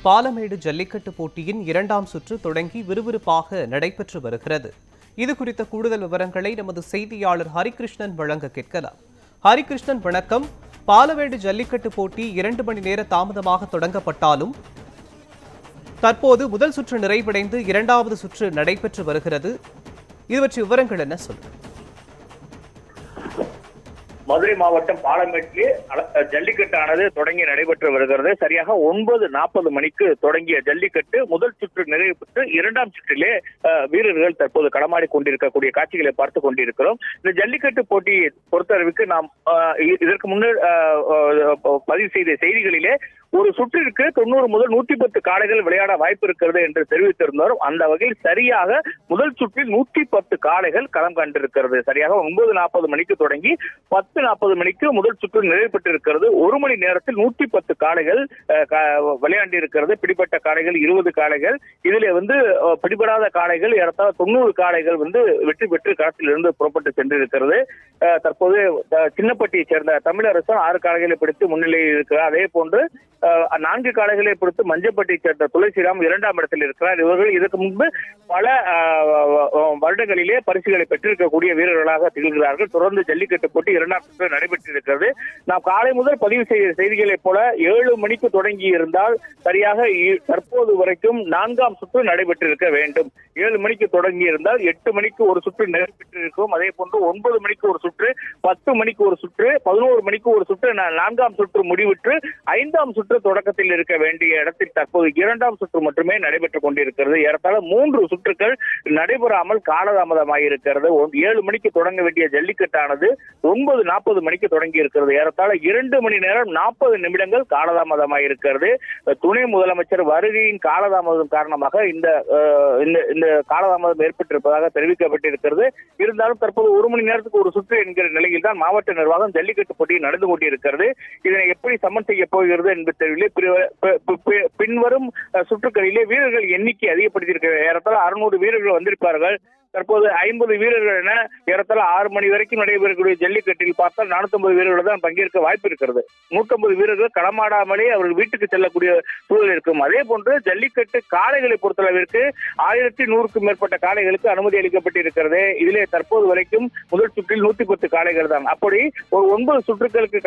பாலமேடு ஜல்லிக்கட்டு போட்டியின் இரண்டாம் சுற்று தொடங்கி விறுவிறுப்பாக நடைபெற்று வருகிறது. இது குறித்த கூடுதல் விவரங்களை நமது செய்தியாளர் ஹரிகிருஷ்ணன் வழங்க கேட்கலாம். ஹரிகிருஷ்ணன், வணக்கம். பாலமேடு ஜல்லிக்கட்டு போட்டி 2 மணி நேர தாமதமாக தொடங்கப்பட்டாலும் தற்போது முதல் சுற்று நிறைவடைந்து இரண்டாவது சுற்று நடைபெற்று வருகிறது. இது பற்றிய விவரங்கள் என்ன சொல்லுங்க? மதுரை மாவட்டம் பாலமேட்டிலே ஜல்லிக்கட்டானது தொடங்கி நடைபெற்று வருகிறது. சரியாக 9:40 மணிக்கு தொடங்கிய ஜல்லிக்கட்டு முதல் சுற்று நிறைவு பெற்று இரண்டாம் சுற்றிலே வீரர்கள் தற்போது களமாடி கொண்டிருக்கக்கூடிய காட்சிகளை பார்த்து கொண்டிருக்கிறோம். இந்த ஜல்லிக்கட்டு போட்டியை பொறுத்தளவுக்கு நாம் இதற்கு முன்னர் பதிவு செய்த செய்திகளிலே ஒரு சுற்றிற்கு 90 முதல் 110 காளைகள் விளையாட வாய்ப்பு இருக்கிறது என்று தெரிவித்திருந்தோம். அந்த வகையில் சரியாக முதல் சுற்றில் 110 காளைகள் களம் கண்டிருக்கிறது. சரியாக 9:40 மணிக்கு தொடங்கி 10:40 மணிக்கு முதல் சுற்று நிறைவு பெற்றிருக்கிறது. 1 மணி நேரத்தில் 110 காளைகள் விளையாண்டி இருக்கிறது. பிடிபட்ட காளைகள் 20 காளைகள். இதிலே பிடிபடாத காளைகள் ஏறத்தாழ 90 காளைகள் வெற்றி பெற்று களத்தில் இருந்து புறப்பட்டு சென்றிருக்கிறது. தற்போது சின்னப்பட்டியை சேர்ந்த தமிழரசன் 6 காளைகளை பிடித்து முன்னிலையில் இருக்கிறார். அதே போன்று 4 காளைகளை பொறுத்து மஞ்சப்பட்டியை சேர்ந்த துளசிராம் 2ஆம் இடத்தில் இருக்கிறார். இவர்கள் இதற்கு முன்பு பல வருடங்களிலே பரிசுகளை பெற்றிருக்கக்கூடிய வீரர்களாக திகழ்கிறார்கள். தொடர்ந்து ஜல்லிக்கட்டு போட்டி 2ஆம் சுற்று நடைபெற்றிருக்கிறது. நாம் காலை முதல் பதிவு செய்த செய்திகளைப் போல 7 மணிக்கு தொடங்கி இருந்தால் சரியாக தற்போது வரைக்கும் 4ஆம் சுற்று நடைபெற்றிருக்க வேண்டும். 7 மணிக்கு தொடங்கி இருந்தால் 8 மணிக்கு ஒரு சுற்று நடைபெற்றிருக்கும். அதே போன்று 9 மணிக்கு ஒரு சுற்று, 10 மணிக்கு ஒரு சுற்று, 11 மணிக்கு ஒரு சுற்று, 4ஆம் சுற்று முடிவிட்டு 5ஆம் சுற்று தொடக்கத்தில் இருக்க வேண்டிய இடத்தில் தற்போது 2ஆம் சுற்று மட்டுமே நடைபெற்றுக் கொண்டிருக்கிறது. ஏறத்தாழ 3 சுற்றுகள் நடைபெறாமல் காலதாமதமாயிருக்கிறது. 7 மணிக்கு தொடங்க வேண்டிய ஜல்லிக்கட்டானது 9:40 மணிக்கு தொடங்கி இருக்கிறது. ஏறத்தாழ 2 மணி நேரம் 40 நிமிடங்கள் காலதாமதமாயிருக்கிறது. துணை முதலமைச்சர் வருகையின் காலதாமதம் காரணமாக இந்த காலதாமதம் ஏற்பட்டிருப்பதாக தெரிவிக்கப்பட்டிருக்கிறது. இருந்தாலும் தற்போது 1 மணி நேரத்துக்கு ஒரு சுற்று என்கிற நிலையில் தான் மாவட்ட நிர்வாகம் ஜல்லிக்கட்டு போட்டி நடந்து கொண்டிருக்கிறது. இதனை எப்படி சமன் செய்ய போகிறது என்பது பின்வரும் சுற்றுகளிலே வீரர்கள் எண்ணிக்கை அதிகப்படுத்தியிருக்கிறது. ஏறத்தாழ 600 வீரர்கள் வந்திருப்பார்கள். தற்போது 50 வீரர்கள் என ஏறத்தாழ 6 மணி வரைக்கும் நடைபெறக்கூடிய ஜல்லிக்கட்டில் பார்த்தால் 450 வீரர்கள் தான் பங்கேற்க வாய்ப்பு இருக்கிறது. 150 வீரர்கள் களமாடாமலே அவர்கள் வீட்டுக்கு செல்லக்கூடிய சூழல் இருக்கும். அதே போன்று ஜல்லிக்கட்டு காளைகளை பொறுத்தளவிற்கு 1100க்கும் மேற்பட்ட காளைகளுக்கு அனுமதி அளிக்கப்பட்டிருக்கிறது. இதிலே தற்போது வரைக்கும் முதல் சுற்றில் 110 காளைகள் தான். அப்படி ஒரு 9 சுற்றுகளுக்கு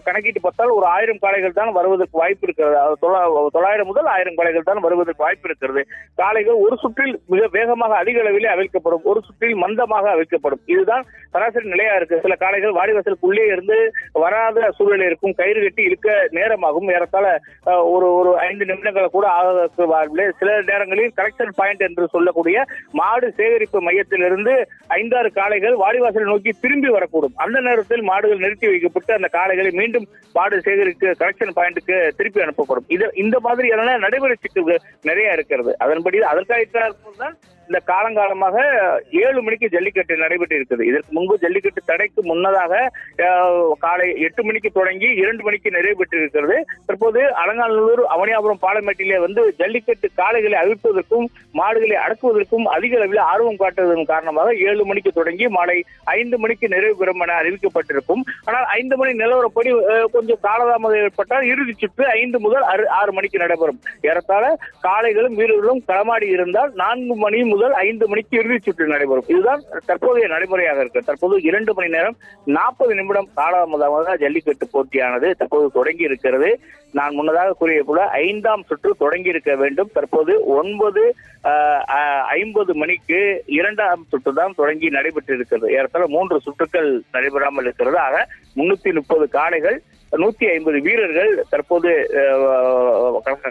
கணக்கிட்டு பார்த்தால் ஒரு 1000 காளைகள் தான் வருவதற்கு வாய்ப்பு இருக்கிறது. 900 முதல் 1000 காளைகள் தான் வருவதற்கு வாய்ப்பு இருக்கிறது. காளைகள் ஒரு சுற்றில் மிக வேகமாக அதிக அளவிலே அவிழ்க்கப்படும், ஒரு சுற்றில் மந்தமாக அவிழ்க்கப்படும். இதுதான் சராசரி நிலையா இருக்கு. சில காளைகள் வாடிவாசலுக்குள்ளே இருந்து வராத சூழ்நிலை இருக்கும். கயிறு கட்டி இழுக்க நேரமாகும். ஏறத்தாழ ஒரு 5 நிமிடங்களை கூட ஆக சில நேரங்களில் கலெக்ஷன் பாயிண்ட் என்று சொல்லக்கூடிய மாடு சேகரிப்பு மையத்திலிருந்து 5-6 காளைகள் வாடிவாசலை நோக்கி திரும்பி வரக்கூடும். அந்த நேரத்தில் மாடுகள் நிறுத்தி வைக்கப்பட்டு அந்த காளைகளை மீண்டும் மாடு சேகரிக்க கலெக்ஷன் பாயிண்ட்டுக்கு திருப்பி அனுப்பப்படும். இந்த மாதிரியான நடைமுறை சிக்கல்கள் நிறைய இருக்கிறது. அதன்படி அதற்காக இந்த காலங்காலமாக 7 மணிக்கு ஜல்லிக்கட்டு நடைபெற்று இருக்குது. இதற்கு முன்பு ஜல்லிக்கட்டு தடைக்கு முன்னதாக காலை 8 மணிக்கு தொடங்கி 2 மணிக்கு நிறைவு பெற்றிருக்கிறது. தற்போது அலங்காநல்லூர், அவனியாபுரம், பாலமேட்டிலே ஜல்லிக்கட்டு காளைகளை அவிழ்ப்பதற்கும் மாடுகளை அடக்குவதற்கும் அதிக அளவில் ஆர்வம் காட்டுவதன் காரணமாக 7 மணிக்கு தொடங்கி மாலை 5 மணிக்கு நிறைவு பெறும் என அறிவிக்கப்பட்டிருக்கும். ஆனால் 5 மணி நிலவரப்படி கொஞ்சம் காலதாமதம் ஏற்பட்டால் இறுதி சுற்று 5 முதல் 6 மணிக்கு நடைபெறும். ஏறத்தாழ காளைகளும் வீரர்களும் களமாடி இருந்தால் 4 மணி முதல் 5 மணிக்கு இறுதி சுற்று நடைபெறும். இதுதான் தற்போதைய நடைமுறையாக இருக்கு. தற்போது 2 மணி நேரம் 40 நிமிடம் காலதாமதமாக ஜல்லிக்கட்டு போட்டியானது தற்போது தொடங்கி இருக்கிறது. நான் முன்னதாக கூறிய போல 5ஆம் சுற்று தொடங்கி இருக்க வேண்டும். தற்போது 9:50 மணிக்கு 2ஆம் சுற்று தான் தொடங்கி நடைபெற்று இருக்கிறது. ஏறத்தாழ 3 சுற்றுக்கள் நடைபெறாமல் இருக்கிறது. ஆக 330 காளைகள், 150 வீரர்கள் தற்போது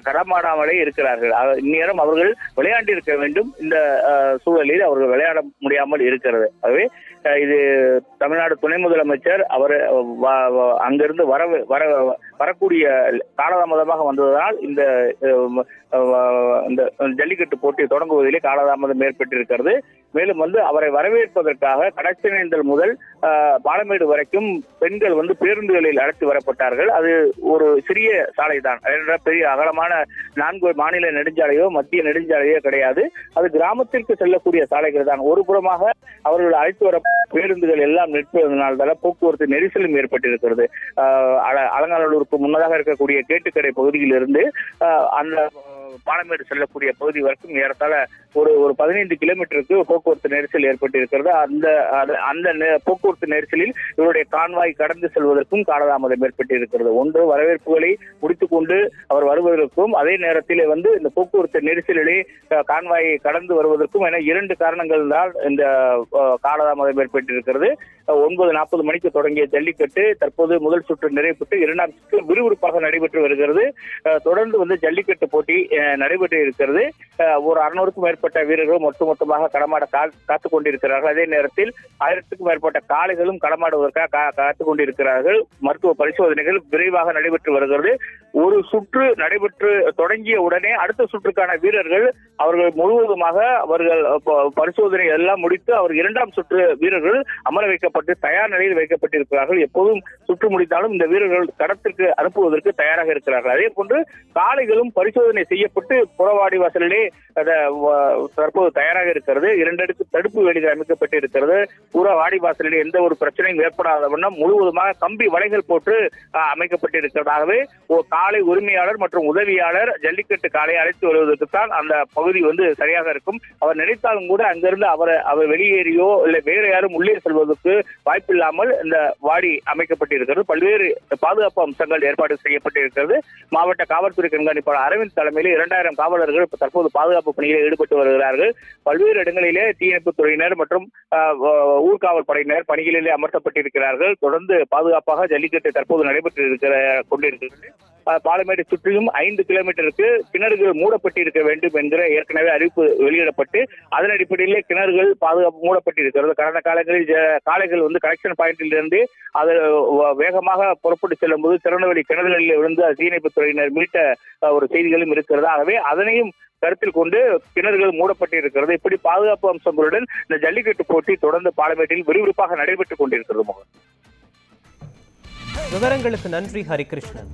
களமாடாமலே இருக்கிறார்கள். இந்நேரம் அவர்கள் விளையாண்டு இருக்க வேண்டும். இந்த சூழலில் அவர்கள் விளையாட முடியாமல் இருக்கிறது. ஆகவே இது தமிழ்நாடு துணை முதலமைச்சர் அவர் அங்கிருந்து வரக்கூடிய காலதாமதமாக வந்ததனால் இந்த ஜல்லிக்கட்டு போட்டி தொடங்குவதிலே காலதாமதம் ஏற்பட்டிருக்கிறது. மேலும் அவரை வரவேற்பதற்காக கடச்சனேந்தல் முதல் பாலமேடு வரைக்கும் பெண்கள் பேருந்துகளில் அழைத்து வரப்பட்டார்கள். அது ஒரு சிறிய சாலை தான், பெரிய அகலமான 4 மாநில நெடுஞ்சாலையோ மத்திய நெடுஞ்சாலையோ கிடையாது. அது கிராமத்திற்கு செல்லக்கூடிய சாலைகள் தான். ஒரு புறமாக அவர்கள் அழைத்து வர பேருந்துகள் எல்லாம் நிற்பதனால போக்குவரத்து நெரிசலும் ஏற்பட்டிருக்கிறது. அலங்காநல்லூருக்கு முன்னதாக இருக்கக்கூடிய கேட்டுக்கடை பகுதியிலிருந்து அந்த பாலமேடு செல்லக்கூடிய பகுதி வரைக்கும் ஏறத்தாழ ஒரு 15 கிலோமீட்டருக்கு போக்குவரத்து நெரிசல் ஏற்பட்டிருக்கிறது. அந்த போக்குவரத்து நெரிசலில் இவருடைய கான்வாய் கடந்து செல்வதற்கும் காலதாமதம் ஏற்பட்டிருக்கிறது. ஒன்று, வரவேற்புகளை முடித்துக் கொண்டு அவர் வருவதற்கும், அதே நேரத்தில் இந்த போக்குவரத்து நெரிசலிலே கான்வாயை கடந்து வருவதற்கும் என 2 காரணங்கள் தான் இந்த காலதாமதம் ஏற்பட்டிருக்கிறது. 9:40 மணிக்கு தொடங்கிய ஜல்லிக்கட்டு தற்போது முதல் சுற்று நிறைவு பெற்று 2ஆம் சுற்று விறுவிறுப்பாக நடைபெற்று வருகிறது. தொடர்ந்து ஜல்லிக்கட்டு போட்டி நடைபெற்று இருக்கிறது. ஒரு 600க்கும் மேற்பட்ட வீரர்களும் ஒட்டுமொத்தமாக களமாட காத்துக் கொண்டிருக்கிறார்கள். அதே நேரத்தில் 1000க்கும் மேற்பட்ட காளைகளும் களமாடுவதற்காக காத்துக் கொண்டிருக்கிறார்கள். மருத்துவ பரிசோதனைகள் விரைவாக நடைபெற்று வருகிறது. ஒரு சுற்று நடைபெற்று தொடங்கிய உடனே அடுத்த சுற்றுக்கான வீரர்கள் அவர்கள் முழுவதுமாக அவர்கள் பரிசோதனை எல்லாம் முடித்து அவர் 2ஆம் சுற்று வீரர்கள் அமர வைக்கப்பட்டு தயார் நிலையில் வைக்கப்பட்டிருக்கிறார்கள். எப்போதும் சுற்று முடித்தாலும் இந்த வீரர்கள் களத்திற்கு அனுப்புவதற்கு தயாராக இருக்கிறார்கள். அதே போன்று காளைகளும் பரிசோதனை செய்யப்பட்டு புறவாடி வாசலிலே தற்போது தயாராக இருக்கிறது. 2 அடுக்கு தடுப்பு வேலிகள் அமைக்கப்பட்டு இருக்கிறது. புறவாடி வாசலிலே எந்த ஒரு பிரச்சனையும் ஏற்படாத வண்ணம் முழுவதுமாக கம்பி வலைகள் போட்டு அமைக்கப்பட்டிருக்கிறதாகவே காளை உரிமையாளர் மற்றும் உதவியாளர் ஜல்லிக்கட்டு காளையை அழைத்து வருவதற்குத்தான் அந்த பகுதி சரியாக இருக்கும். அவர் நினைத்தாலும் கூட அங்கிருந்து அவர் வெளியேறியோ இல்லை வேறு யாரும் உள்ளே செல்வதற்கு வாய்ப்பில்லாமல் இந்த வாடி அமைக்கப்பட்டிருக்கிறது. பல்வேறு பாதுகாப்பு அம்சங்கள் ஏற்பாடு செய்யப்பட்டிருக்கிறது. மாவட்ட காவல்துறை கண்காணிப்பாளர் அரவிந்த் தலைமையில் 2000 காவலர்கள் தற்போது பாதுகாப்பு பணியில் ஈடுபட்டு வருகிறார்கள். பல்வேறு இடங்களிலே தீயணைப்பு துறையினர் மற்றும் ஊர்காவல் படையினர் பணிகளிலே அமர்த்தப்பட்டிருக்கிறார்கள். தொடர்ந்து பாதுகாப்பாக ஜல்லிக்கட்டு தற்போது நடைபெற்று கொண்டிருக்கிறது. பாலமேடு சுற்றிலும் 5 கிலோமீட்டருக்கு கிணறுகள் மூடப்பட்டு இருக்க வேண்டும் என்கிற ஏற்கனவே அறிவிப்பு வெளியிடப்பட்டு அதன் அடிப்படையிலே கிணறுகள் பாதுகாப்பு மூடப்பட்டிருக்கிறது. கடந்த காலங்களில் காளைகள் கலெக்ஷன் பாயிண்டில் இருந்து அது வேகமாக புறப்பட்டு செல்லும் போது திறந்தவெளி கிணறுகளில் விழுந்து தீயணைப்பு துறையினர் மீட்ட ஒரு செய்திகளும் இருக்கிறது. ஆகவே அதனையும் கருத்தில் கொண்டு கிணறுகள் மூடப்பட்டிருக்கிறது. இப்படி பாதுகாப்பு அம்சங்களுடன் இந்த ஜல்லிக்கட்டு போட்டி தொடர்ந்து பாலமேட்டில் விறுவிறுப்பாக நடைபெற்றுக் கொண்டிருக்கிறது. விவரங்களுக்கு நன்றி ஹரிகிருஷ்ணன்.